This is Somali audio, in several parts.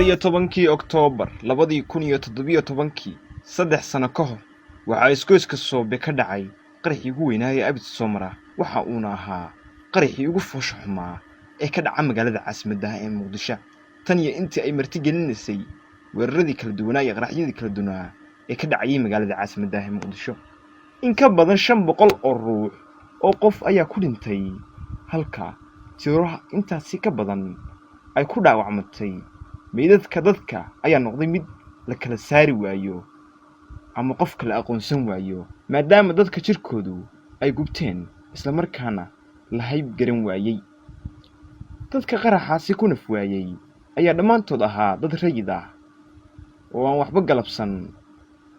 14 Oktoobar 2017 saddex sano ka hor waxaa isgoyska Soobe ka dhacay qaraxii ugu weynaa ee abid Soomaaliya waxa uuna ahaa qaraxii ugu foosho xumaa ee ka dhacay magaalada caasimadda ee Muqdisho tan iyo intii ay marti gelinaysay weeraradii kala duwanaa iyo qaraxyadii kala duwanaa ee ka dhacay magaalada caasimadda ee Muqdisho in ka badan 500 oo ruux oo qof ayaa ku dhintay halka tiro intaasi ka badan ay ku dhaawacmatay meydadka dadka ayaa noqday mid la kala saari waayo ama qof kala aqoonsan waayo maadaama dadka jirkoodu ay gubteen isla markaana la hayb garan waayay dadka qaraxaasi ku naf waayay ayaa dhamaantood ahaa dad rayid ah oo aan waxba galabsan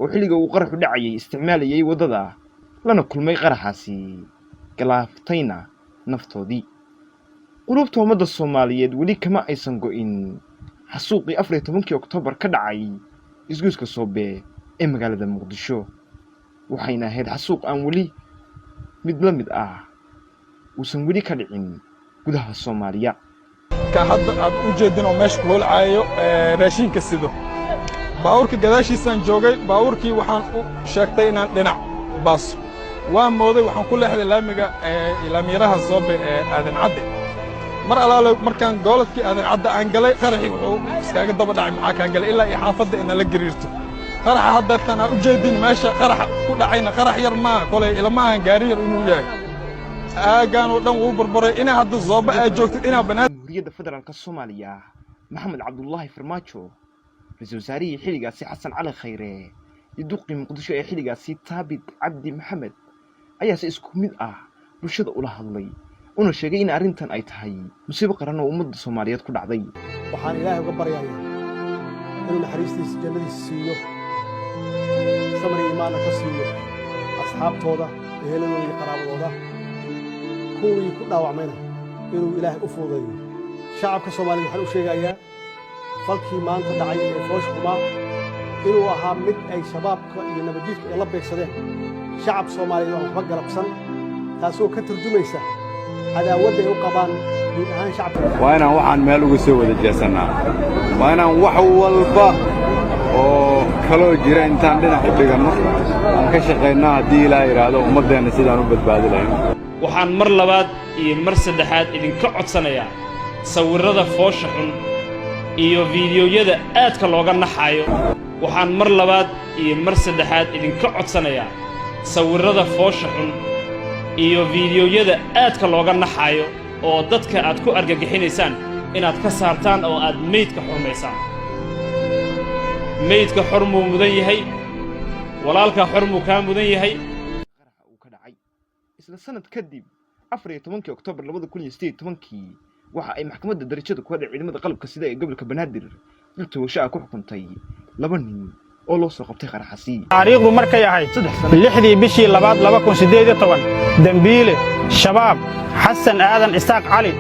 oo xilliga uu qaraxu dhacayay isticmaalayay wadada lana kulmay qaraxaasi galaaftayna naftoodii qulubta ummadda Soomaaliyeed wali kama aysan go'in xasuuqii 14 Oktoobar ka dhacay isgoyska Soobe ee magaalada Muqdisho waxayna ahayd xasuuq aan wali mid la mid ah uusan wali ka dhicin gudaha Soomaaliya ka hadda aad u jeedin oo meesha ku holcaayo raashinka sido baawurka gadaashiisaan joogay baawurkii waxaan u sheegtay inaan dhinac baaso waa mooday waxaan ku leexday laamiga laamiraha Soobe ee aadan cadde mar alaalo markaan goolkii aadan cadde aan galay qaraxii wuxuu iskaga daba dhacay maxaa ka galay ilaa ay xaafadda in la gariirto qaraxa hadda tan u jeedin meesha qarax ku dhacayna qarax yar ma kolay ilmahan gaari yar inuu yahay aagaan oo dhan uu burburay ina hadda Soobe ay joogto ina banaad Jamhuuriyadda Federaalka Soomaaliya Maxamed Cabdullaahi Farmaajo ra'iisul wasaarihii xilligaasi Xasan Cali Khayre duqii Muqdisho ee xilligaasi Taabit Cabdi Maxamed ayaa si isku mid ah bulshada ula hadlay una sheegay in arrintan ay tahay musiibo qaran oo ummadda Soomaaliyeed ku dhacday waxaan Ilaahay uga baryayaa inuu naxariistiisa jannadiisa siiyo samir iimaan ka siiyo asxaabtooda eheladooda iyo qaraabadooda kuwii ku dhaawacmayna inuu Ilaahay u fududeeyo shacabka Soomaaliyeed waxaan u sheegayaa falkii maanta dhacay ee foosh xumaa inuu ahaa mid ay shabaabka iyo nabadgelyada ay la beegsadeen shacab Soomaaliyeed oo waxba galabsan taasoo ka turjumaysa عداوته وقبان من أهان شعب وأنا وحن مالو سوى الجسنا وأنا وحولبا وكلو جيران تان دنا حبيقنا كشقينا دي لا يرادو ومدنا سيدانو بدبادلين waxaan mar labaad iyo mar saddexaad idin ka codsanayaa sawirrada foosha xun iyo fiidiyowyada aadka looga naxayo waxaan mar labaad iyo mar saddexaad idin ka codsanayaa sawirrada foosha xun iyo fiidiyowyada aadka looga naxayo oo dadka aad ku argagixinaysaan inaad ka saartaan oo aad meydka xurmaysaan meydka xurmuu mudan yahay walaalka xurmuu ka mudan yahay qaraxa uu ka dhacay isla sanad kadib 14 Oktoobar 2018 waxa ay maxkamadda darajada ku hadhay ciidamada qalabka sida ee gobolka Banaadir dil toosha ku xukuntay 2 nin oo loo soo qabtay qaraxasi taariikhdu markay ahayd 6 bishii 2018 dambiile shabaab xasan aadan isaaq cali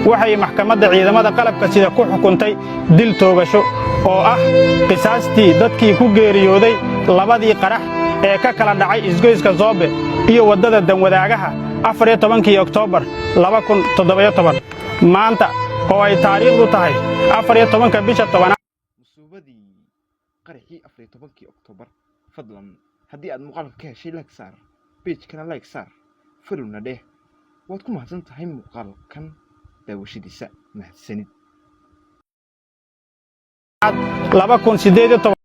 waxay maxkamadda ciidamada qalabka sida ku xukuntay dil toogasho oo ah qisaastii dadkii ku geeriyooday labadii qarax ee ka kala dhacay isgoyska Soobe iyo wadada danwadaagaha 14 Oktoobar 2017 maanta oo ay taariikhdu tahay 14 bisha 10 musuubadii qaraxii 14 Oktoobar fadlan haddii aad muuqaalka ka heshay like saar page kana like saar filmna dheh waad ku mahadsan tahay muuqaalkan daawashadiisa mahadsanid 2018